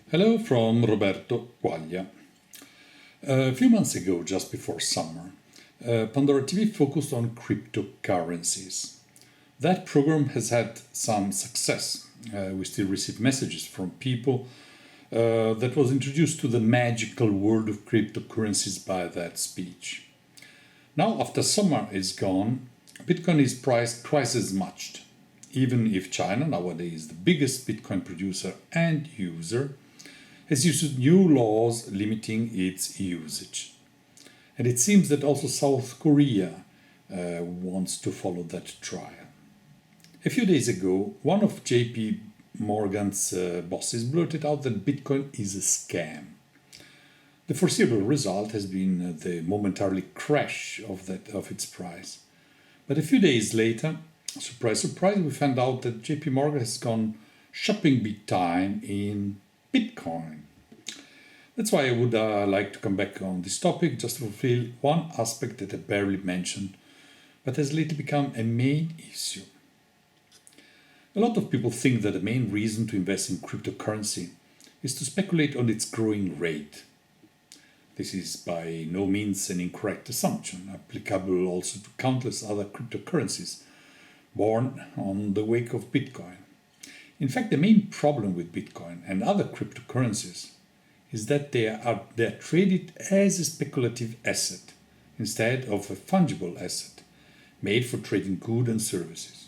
Hello from Roberto Quaglia. A few months ago, just before summer, Pandora TV focused on cryptocurrencies. That program has had some success. We still receive messages from people that was introduced to the magical world of cryptocurrencies by that speech. Now, after summer is gone, Bitcoin is priced twice as much. Even if China, nowadays the biggest Bitcoin producer and user, has issued new laws limiting its usage. And it seems that also South Korea wants to follow that trial. A few days ago, one of JP Morgan's bosses blurted out that Bitcoin is a scam. The foreseeable result has been the momentary crash of its price. But a few days later, surprise, surprise, we found out that JP Morgan has gone shopping big time in Bitcoin. That's why I would like to come back on this topic just to fulfill one aspect that I barely mentioned, but has lately become a main issue. A lot of people think that the main reason to invest in cryptocurrency is to speculate on its growing rate. This is by no means an incorrect assumption, applicable also to countless other cryptocurrencies born on the wake of Bitcoin. In fact, the main problem with Bitcoin and other cryptocurrencies is that they are traded as a speculative asset instead of a fungible asset made for trading goods and services.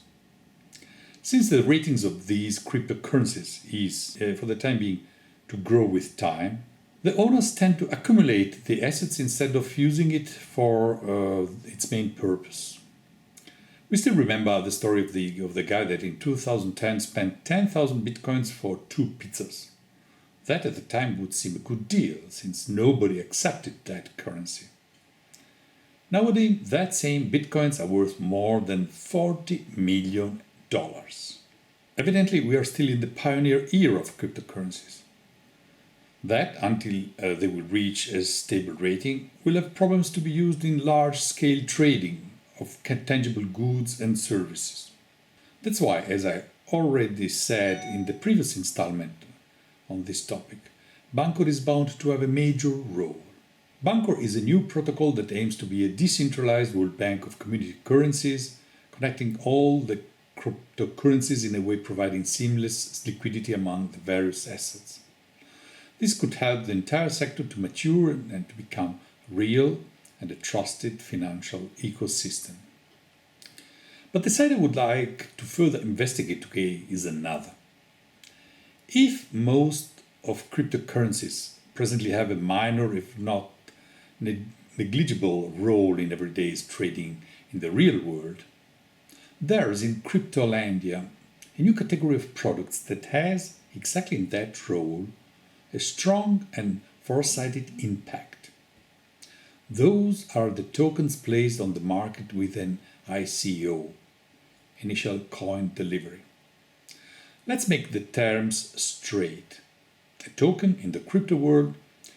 Since the ratings of these cryptocurrencies is, for the time being, to grow with time, the owners tend to accumulate the assets instead of using it for its main purpose. We still remember the story of the guy that in 2010 spent 10,000 bitcoins for 2 pizzas. That at the time would seem a good deal, since nobody accepted that currency. Nowadays, that same bitcoins are worth more than $40 million. Evidently, we are still in the pioneer era of cryptocurrencies. That, until they will reach a stable rating, will have problems to be used in large-scale trading of tangible goods and services. That's why, as I already said in the previous installment on this topic, Bancor is bound to have a major role. Bancor is a new protocol that aims to be a decentralized world bank of community currencies, connecting all the cryptocurrencies in a way providing seamless liquidity among the various assets. This could help the entire sector to mature and to become real and a trusted financial ecosystem. But the side I would like to further investigate today is another. If most of cryptocurrencies presently have a minor, if not negligible, role in everyday trading in the real world, there is in Cryptolandia a new category of products that has, exactly in that role, a strong and foresighted impact. Those are the tokens placed on the market with an ICO, initial coin delivery. Let's make the terms straight. A token in the crypto world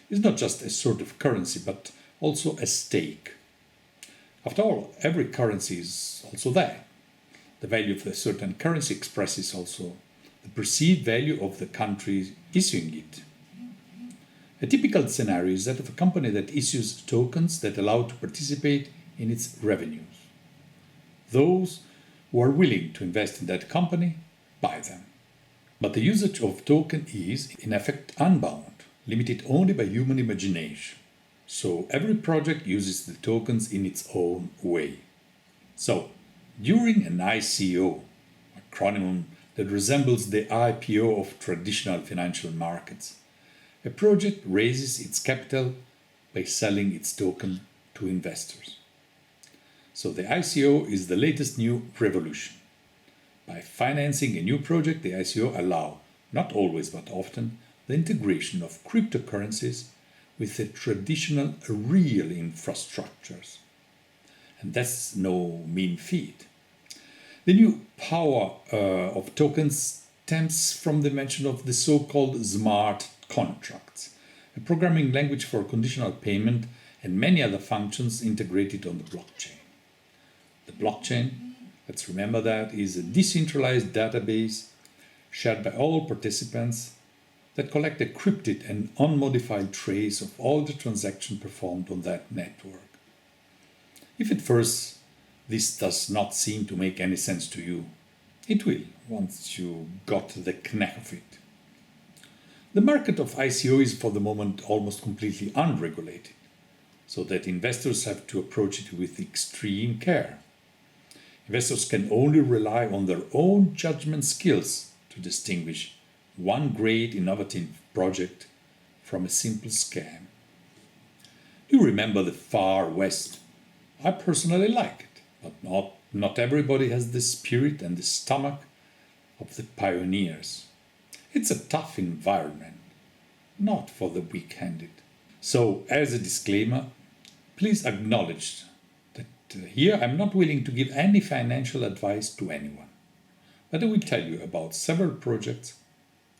is not just a sort of currency, but also a stake. After all, every currency is also there. The value of a certain currency expresses also the perceived value of the country issuing it. A typical scenario is that of a company that issues tokens that allow to participate in its revenues. Those who are willing to invest in that company buy them. But the usage of token is, in effect, unbound, limited only by human imagination. So every project uses the tokens in its own way. So, during an ICO, acronym that resembles the IPO of traditional financial markets, a project raises its capital by selling its token to investors. So the ICO is the latest new revolution. By financing a new project, the ICO allows, not always but often, the integration of cryptocurrencies with the traditional real infrastructures. And that's no mean feat. The new power of tokens stems from the mention of the so-called smart contracts, a programming language for conditional payment and many other functions integrated on the blockchain. The blockchain, let's remember that, is a decentralized database shared by all participants that collect a encrypted and unmodified trace of all the transactions performed on that network. If at first this does not seem to make any sense to you, it will once you got the knack of it. The market of ICO is for the moment almost completely unregulated, so that investors have to approach it with extreme care. Investors can only rely on their own judgment skills to distinguish one great innovative project from a simple scam. Do you remember the Far West? I personally like it, but not everybody has the spirit and the stomach of the pioneers. It's a tough environment, not for the weak-handed. So, as a disclaimer, please acknowledge that here I'm not willing to give any financial advice to anyone, but I will tell you about several projects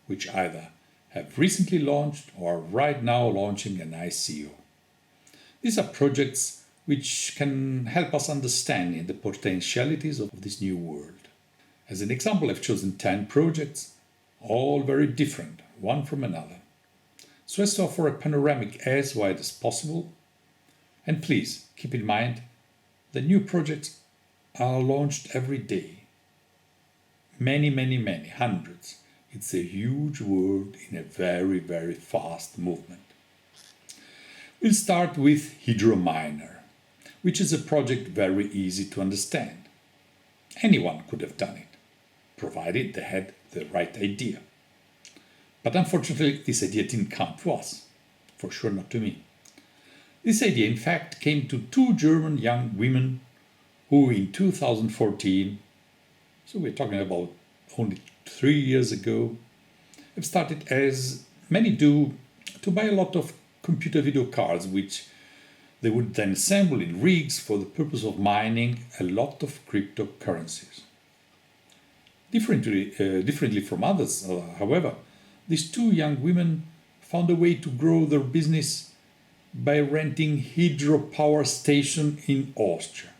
which either have recently launched or are right now launching an ICO. These are projects which can help us understand the potentialities of this new world. As an example, I've chosen 10 projects, all very different, one from another, so as to offer a panoramic as wide as possible. And please keep in mind, the new projects are launched every day. Many, hundreds. It's a huge world in a very, very fast movement. We'll start with Hydrominer, which is a project very easy to understand. Anyone could have done it, provided they had the right idea. But unfortunately, this idea didn't come to us. For sure not to me. This idea, in fact, came to two German young women who in 2014, so we're talking about only 3 years ago, have started, as many do, to buy a lot of computer video cards, which they would then assemble in rigs for the purpose of mining a lot of cryptocurrencies. Differently from others, however, these two young women found a way to grow their business by renting hydropower station in Austria,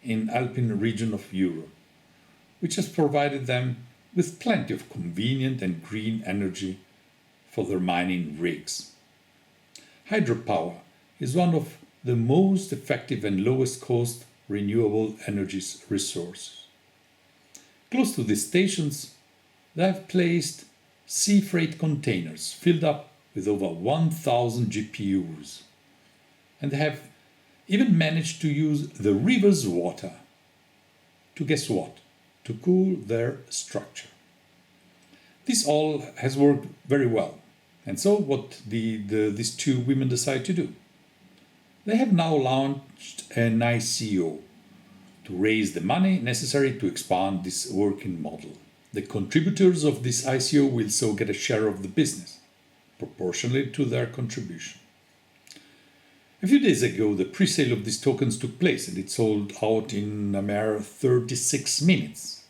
in Alpine region of Europe, which has provided them with plenty of convenient and green energy for their mining rigs. Hydropower is one of the most effective and lowest cost renewable energy resources. Close to these stations, they have placed sea freight containers filled up with over 1,000 GPUs, and they have even managed to use the river's water to, guess what, to cool their structure. This all has worked very well. And so what these two women decide to do? They have now launched an ICO to raise the money necessary to expand this working model. The contributors of this ICO will so get a share of the business, proportionally to their contribution. A few days ago, the pre-sale of these tokens took place, and it sold out in a mere 36 minutes,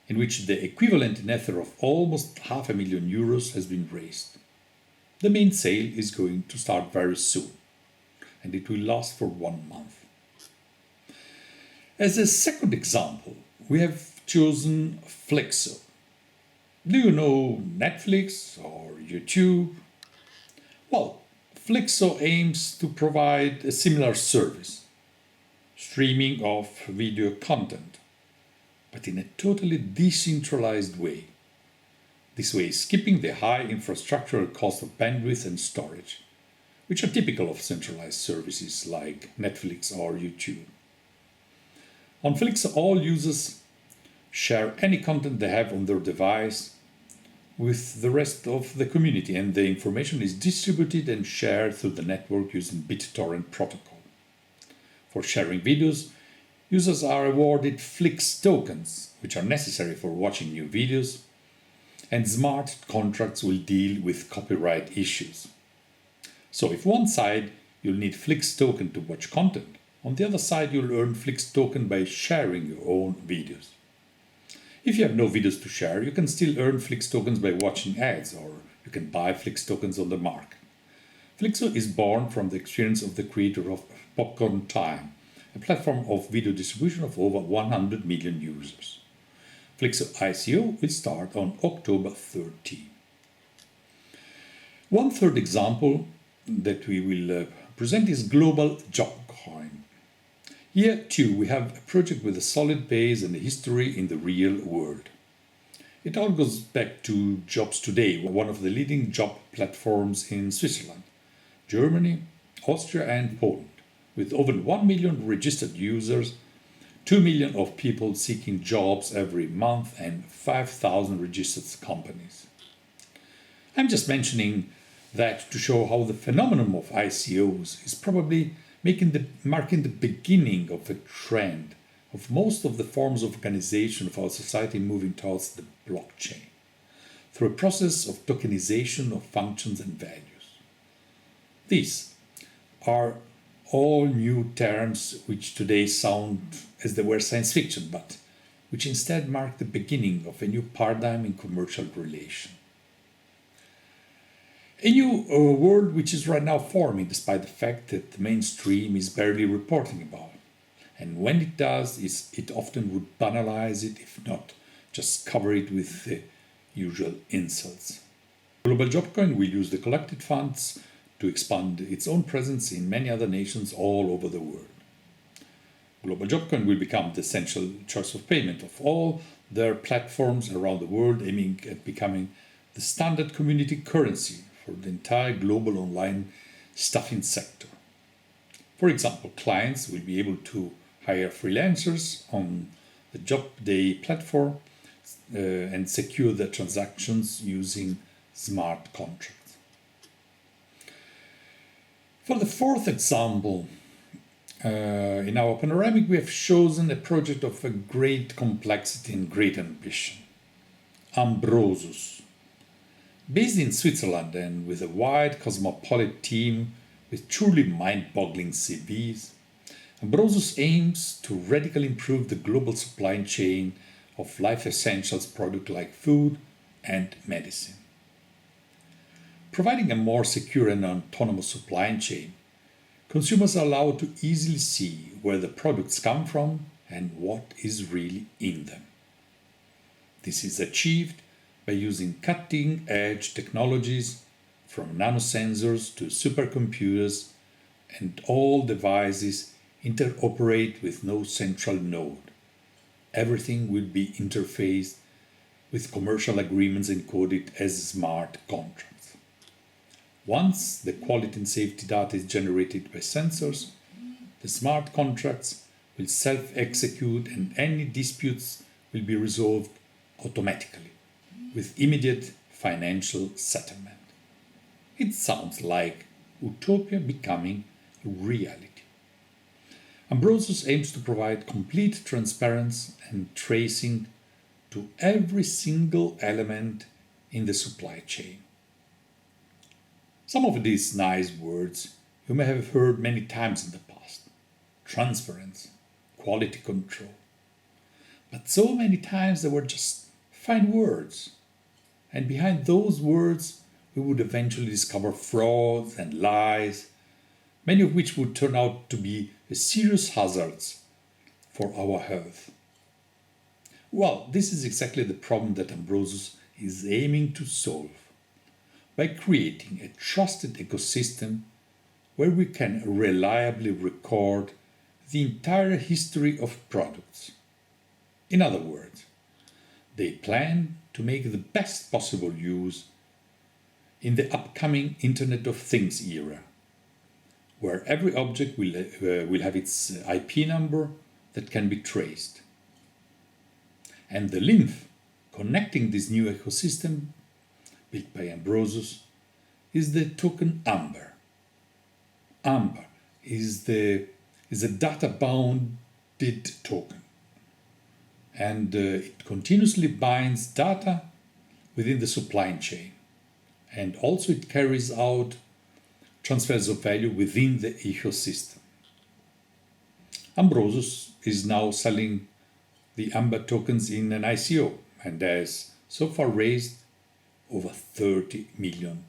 in which the equivalent nether of almost €500,000 has been raised. The main sale is going to start very soon, and it will last for 1 month. As a second example, we have chosen Flexo. Do you know Netflix or YouTube? Well, Flexo aims to provide a similar service, streaming of video content, but in a totally decentralized way. This way, skipping the high infrastructural cost of bandwidth and storage, which are typical of centralized services like Netflix or YouTube. On Flexo, all users share any content they have on their device with the rest of the community, and the information is distributed and shared through the network using BitTorrent protocol. For sharing videos, users are awarded Flix tokens, which are necessary for watching new videos, and smart contracts will deal with copyright issues. So if one side you'll need Flix token to watch content, on the other side you'll earn Flix token by sharing your own videos. If you have no videos to share, you can still earn Flix tokens by watching ads, or you can buy Flix tokens on the market. Flexo is born from the experience of the creator of Popcorn Time, a platform of video distribution of over 100 million users. Flexo ICO will start on October 13. One third example that we will present is Global Job Coin. Here too we have a project with a solid base and a history in the real world. It all goes back to Jobs Today, one of the leading job platforms in Switzerland, Germany, Austria and Poland, with over 1 million registered users, 2 million of people seeking jobs every month and 5,000 registered companies. I'm just mentioning that to show how the phenomenon of ICOs is probably marking the beginning of a trend of most of the forms of organization of our society moving towards the blockchain, through a process of tokenization of functions and values. These are all new terms which today sound as they were science fiction, but which instead mark the beginning of a new paradigm in commercial relation. A new world which is right now forming despite the fact that the mainstream is barely reporting about. And when it does, it often would banalize it, if not just cover it with the usual insults. Global Jobcoin will use the collected funds to expand its own presence in many other nations all over the world. Global Jobcoin will become the essential choice of payment of all their platforms around the world, aiming at becoming the standard community currency for the entire global online staffing sector. For example, clients will be able to hire freelancers on the Job Day platform and secure their transactions using smart contracts. For the fourth example, in our panoramic, we have chosen a project of a great complexity and great ambition, Ambrosus. Based in Switzerland and with a wide cosmopolitan team with truly mind-boggling CVs, Ambrosus aims to radically improve the global supply chain of life essentials products like food and medicine. Providing a more secure and autonomous supply chain, consumers are allowed to easily see where the products come from and what is really in them. This is achieved by using cutting-edge technologies from nanosensors to supercomputers, and all devices interoperate with no central node. Everything will be interfaced with commercial agreements encoded as smart contracts. Once the quality and safety data is generated by sensors, the smart contracts will self-execute and any disputes will be resolved automatically with immediate financial settlement. It sounds like utopia becoming reality. Ambrosus aims to provide complete transparency and tracing to every single element in the supply chain. Some of these nice words you may have heard many times in the past: transparency, quality control. But so many times they were just fine words. And behind those words, we would eventually discover frauds and lies, many of which would turn out to be serious hazards for our health. Well, this is exactly the problem that Ambrosus is aiming to solve by creating a trusted ecosystem where we can reliably record the entire history of products. In other words, they plan to make the best possible use in the upcoming Internet of Things era, where every object will have its IP number that can be traced. And the link connecting this new ecosystem built by Ambrosus is the token Amber. Amber is a data-bounded token, and it continuously binds data within the supply chain, and also it carries out transfers of value within the ecosystem. Ambrosus is now selling the Amber tokens in an ICO and has so far raised over $30 million.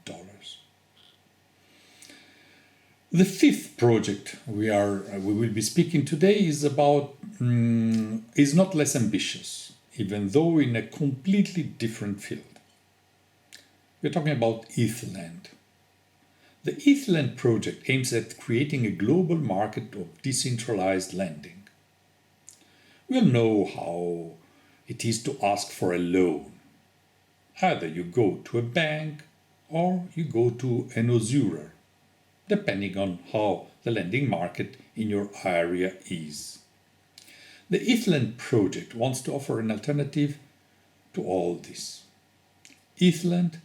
The fifth project we will be speaking today is not less ambitious, even though in a completely different field. We're talking about Ethland, The ETHLend project aims at creating a global market of decentralized lending. We all know how it is to ask for a loan. Either you go to a bank or you go to an usurer, depending on how the lending market in your area is. The ETHLend project wants to offer an alternative to all this. ETHLend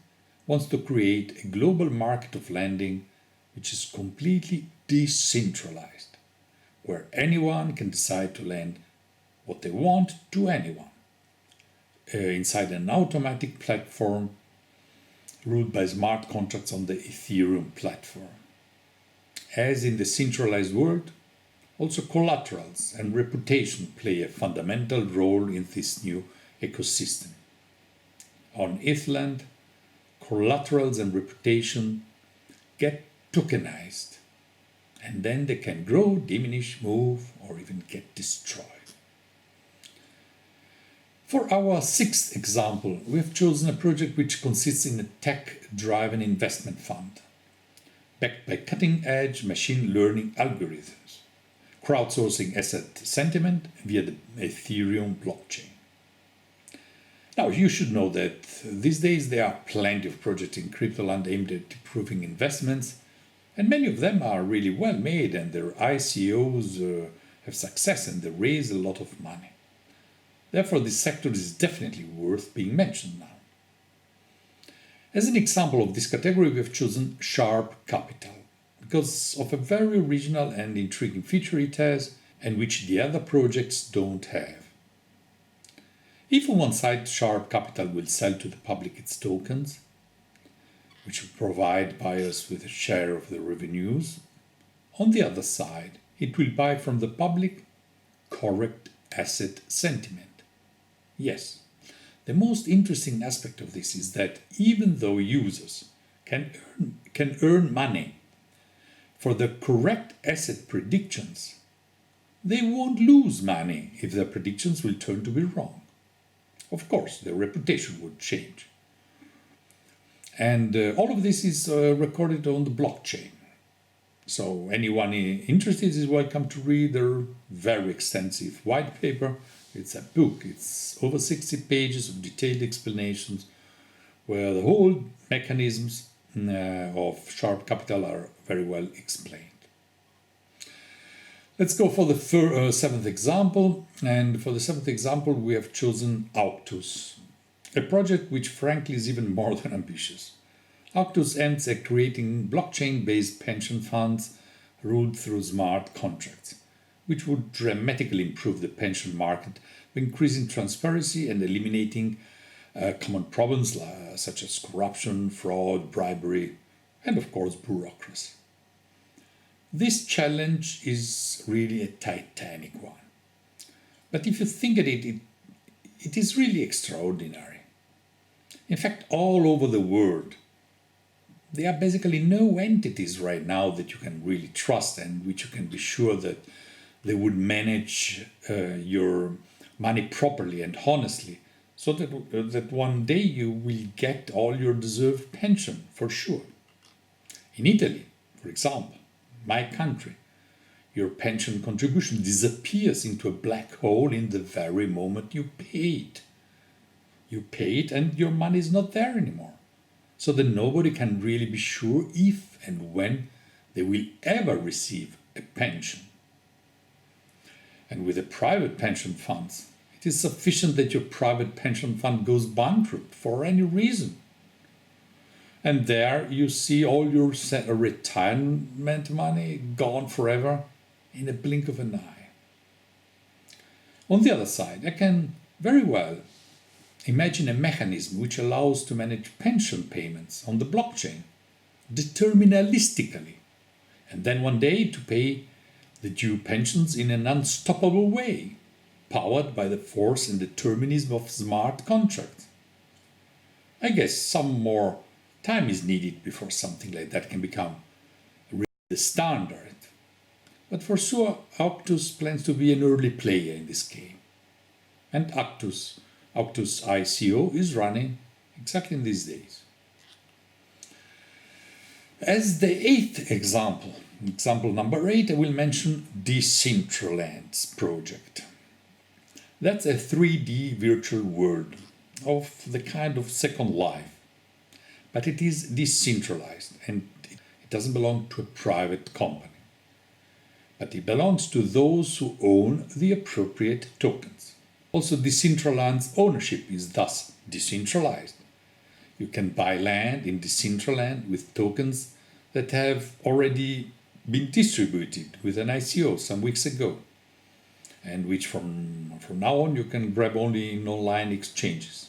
wants to create a global market of lending which is completely decentralized, where anyone can decide to lend what they want to anyone, inside an automatic platform ruled by smart contracts on the Ethereum platform. As in the centralized world, also collaterals and reputation play a fundamental role in this new ecosystem. On ETHLend, collaterals and reputation get tokenized, and then they can grow, diminish, move, or even get destroyed. For our sixth example, we have chosen a project which consists in a tech-driven investment fund, backed by cutting-edge machine learning algorithms, crowdsourcing asset sentiment via the Ethereum blockchain. Now, you should know that these days there are plenty of projects in cryptoland aimed at improving investments, and many of them are really well made, and their ICOs have success and they raise a lot of money. Therefore, this sector is definitely worth being mentioned now. As an example of this category, we have chosen Sharp Capital because of a very original and intriguing feature it has, and which the other projects don't have. If on one side Sharp Capital will sell to the public its tokens, which will provide buyers with a share of the revenues, on the other side it will buy from the public correct asset sentiment. Yes, the most interesting aspect of this is that even though users can earn money for the correct asset predictions, they won't lose money if their predictions will turn to be wrong. Of course, their reputation would change. And all of this is recorded on the blockchain. So anyone interested is welcome to read their very extensive white paper. It's a book. It's over 60 pages of detailed explanations where the whole mechanisms of Sharp Capital are very well explained. Let's go for the seventh example. And for the seventh example, we have chosen Auctus, a project which frankly is even more than ambitious. Auctus aims at creating blockchain-based pension funds ruled through smart contracts, which would dramatically improve the pension market by increasing transparency and eliminating common problems such as corruption, fraud, bribery, and of course bureaucracy. This challenge is really a titanic one. But if you think at it, it is really extraordinary. In fact, all over the world, there are basically no entities right now that you can really trust and which you can be sure that they would manage your money properly and honestly, so that one day you will get all your deserved pension for sure. In Italy, for example, my country, your pension contribution disappears into a black hole in the very moment you pay it. You pay it and your money is not there anymore. So that nobody can really be sure if and when they will ever receive a pension. And with the private pension funds, it is sufficient that your private pension fund goes bankrupt for any reason. And there you see all your retirement money gone forever in a blink of an eye. On the other side, I can very well imagine a mechanism which allows to manage pension payments on the blockchain deterministically, and then one day to pay the due pensions in an unstoppable way, powered by the force and determinism of smart contracts. I guess some more time is needed before something like that can become the standard. But for sure, Auctus plans to be an early player in this game. And Auctus ICO is running exactly in these days. As the eighth example number 8, I will mention Decentraland's project. That's a 3D virtual world of the kind of Second Life, but it is decentralized and it doesn't belong to a private company, but it belongs to those who own the appropriate tokens. Also, Decentraland's ownership is thus decentralized. You can buy land in Decentraland with tokens that have already been distributed with an ICO some weeks ago, and which from now on you can grab only in online exchanges.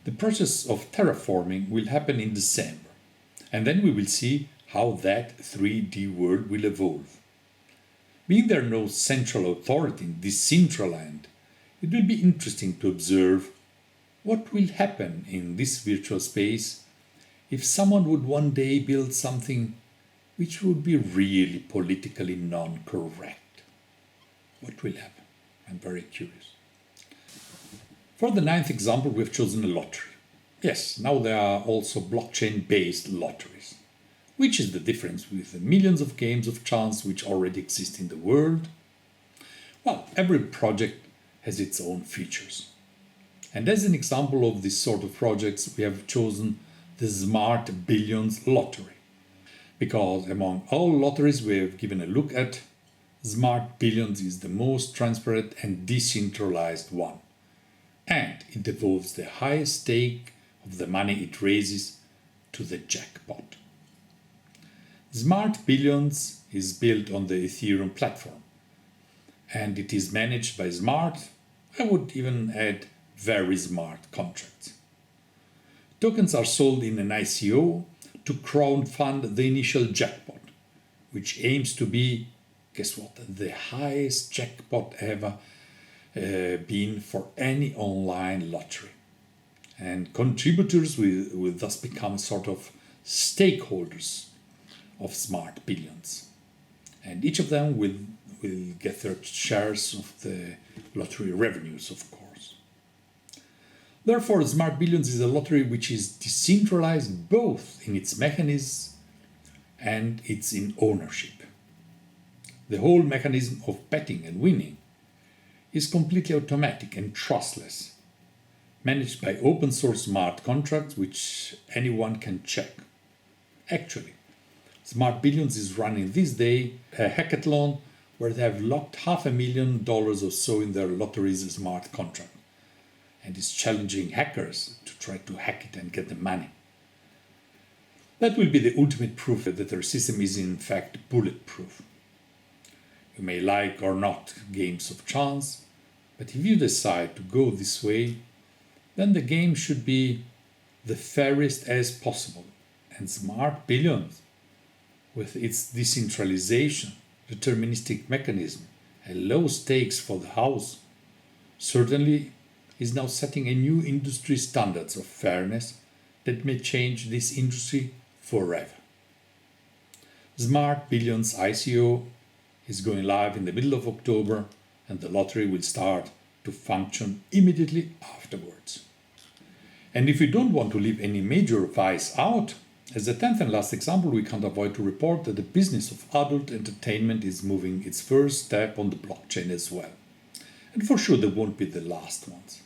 The process of terraforming will happen in December, and then we will see how that 3D world will evolve. Being there no central authority in Decentraland, it will be interesting to observe what will happen in this virtual space if someone would one day build something which would be really politically non-correct. What will happen? I'm very curious. For the ninth example, we have chosen a lottery. Yes, now there are also blockchain-based lotteries. Which is the difference with the millions of games of chance which already exist in the world? Well, every project has its own features. And as an example of this sort of projects, we have chosen the Smart Billions lottery. Because among all lotteries we have given a look at, Smart Billions is the most transparent and decentralized one. And it devolves the highest stake of the money it raises to the jackpot. Smart Billions is built on the Ethereum platform, and it is managed by smart, I would even add very smart contracts. Tokens are sold in an ICO to crowdfund the initial jackpot, which aims to be, guess what, the highest jackpot ever been for any online lottery. And contributors will thus become sort of stakeholders of Smart Billions. And each of them will get their shares of the lottery revenues, of course. Therefore, Smart Billions is a lottery which is decentralized both in its mechanism and its in ownership. The whole mechanism of betting and winning is completely automatic and trustless, managed by open source smart contracts which anyone can check. Actually, Smart Billions is running this day a hackathon where they have locked $500,000 or so in their lottery's smart contract and is challenging hackers to try to hack it and get the money. That will be the ultimate proof that their system is in fact bulletproof. You may like or not games of chance, but if you decide to go this way, then the game should be the fairest as possible, and Smart Billions, with its decentralization, deterministic mechanism, and low stakes for the house, certainly is now setting a new industry standards of fairness that may change this industry forever. Smart Billions ICO is going live in the middle of October, and the lottery will start to function immediately afterwards. And if you don't want to leave any major vice out, as the 10th and last example, we can't avoid to report that the business of adult entertainment is moving its first step on the blockchain as well. And for sure, they won't be the last ones.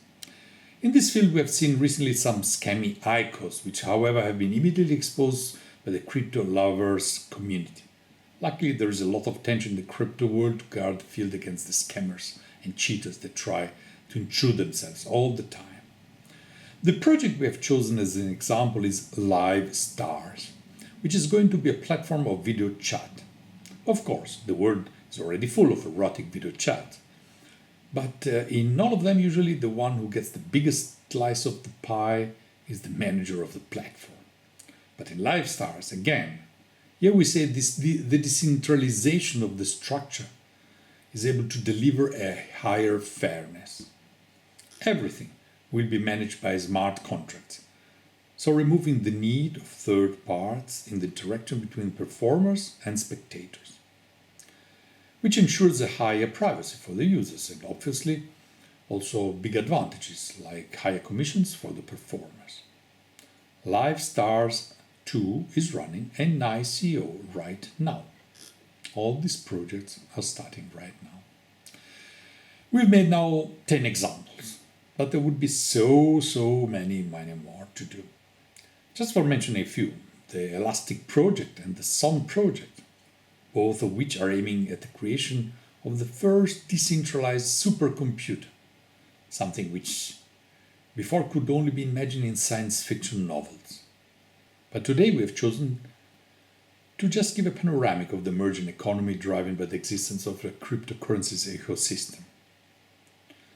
In this field, we have seen recently some scammy ICOs, which, however, have been immediately exposed by the crypto lovers community. Luckily, there is a lot of tension in the crypto world to guard the field against the scammers and cheaters that try to intrude themselves all the time. The project we have chosen as an example is Live Stars, which is going to be a platform of video chat. Of course, the world is already full of erotic video chat, but in all of them, usually the one who gets the biggest slice of the pie is the manager of the platform. But in Live Stars, again, here we say the decentralization of the structure is able to deliver a higher fairness. Everything will be managed by smart contracts, so removing the need of third parts in the interaction between performers and spectators, which ensures a higher privacy for the users and obviously also big advantages like higher commissions for the performers. Live Stars 2 is running an ICO right now. All these projects are starting right now. We've made now 10 examples, but there would be so many more to do. Just for mentioning a few, the Elastic project and the Sun project, both of which are aiming at the creation of the first decentralized supercomputer, something which before could only be imagined in science fiction novels. But today we have chosen to just give a panoramic of the emerging economy driven by the existence of a cryptocurrencies ecosystem.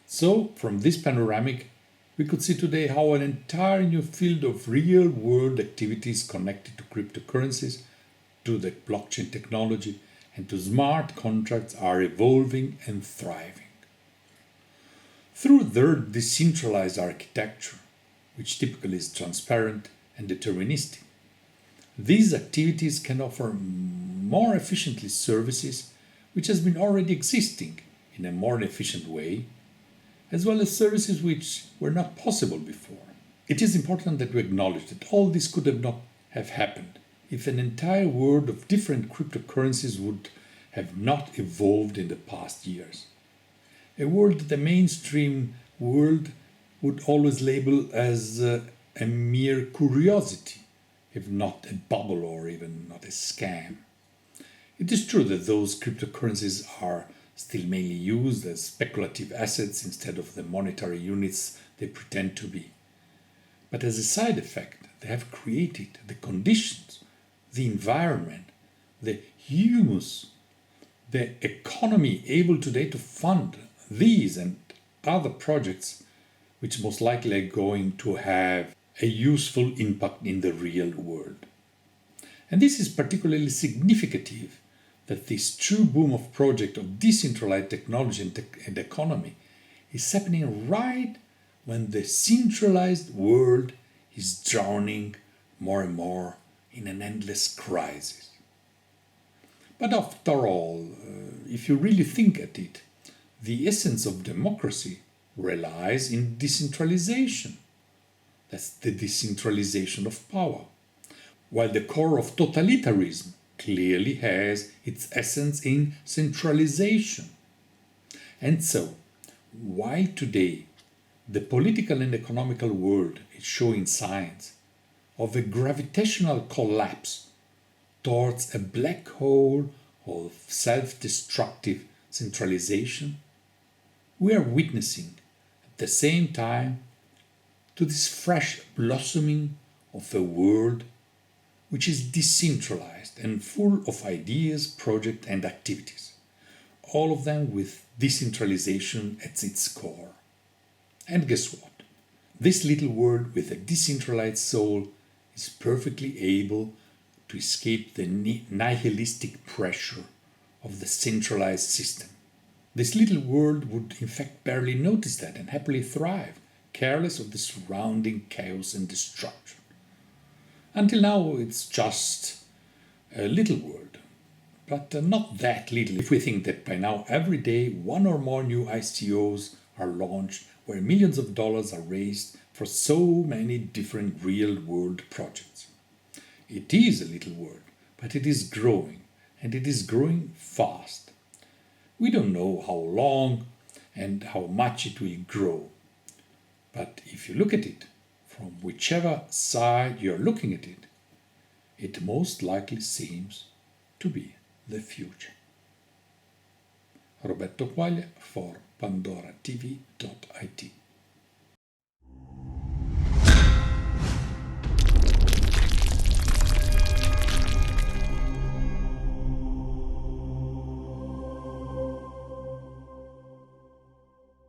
So, from this panoramic, we could see today how an entire new field of real-world activities connected to cryptocurrencies, to the blockchain technology, and to smart contracts are evolving and thriving. Through their decentralized architecture, which typically is transparent and deterministic, these activities can offer more efficiently services which has been already existing in a more efficient way, as well as services which were not possible before. It is important that we acknowledge that all this could not have happened if an entire world of different cryptocurrencies would have not evolved in the past years. A world that the mainstream world would always label as a mere curiosity, if not a bubble or even not a scam. It is true that those cryptocurrencies are still mainly used as speculative assets instead of the monetary units they pretend to be. But as a side effect, they have created the conditions, the environment, the humus, the economy able today to fund these and other projects which most likely are going to have a useful impact in the real world. And this is particularly significant that this true boom of project of decentralized technology and economy is happening right when the centralized world is drowning more and more in an endless crisis. But after all, if you really think at it, the essence of democracy relies in decentralization. That's the decentralization of power. While the core of totalitarianism clearly has its essence in centralization. And so, while today the political and economical world is showing signs of a gravitational collapse towards a black hole of self-destructive centralization, we are witnessing at the same time to this fresh blossoming of a world which is decentralized and full of ideas, projects, and activities, all of them with decentralization at its core. And guess what? This little world with a decentralized soul is perfectly able to escape the nihilistic pressure of the centralized system. This little world would in fact barely notice that and happily thrive, careless of the surrounding chaos and destruction. Until now, it's just a little world, but not that little if we think that by now every day one or more new ICOs are launched where millions of dollars are raised for so many different real-world projects. It is a little world, but it is growing, and it is growing fast. We don't know how long and how much it will grow, but if you look at it, from whichever side you're looking at it, it most likely seems to be the future. Roberto Quaglia for PandoraTV.it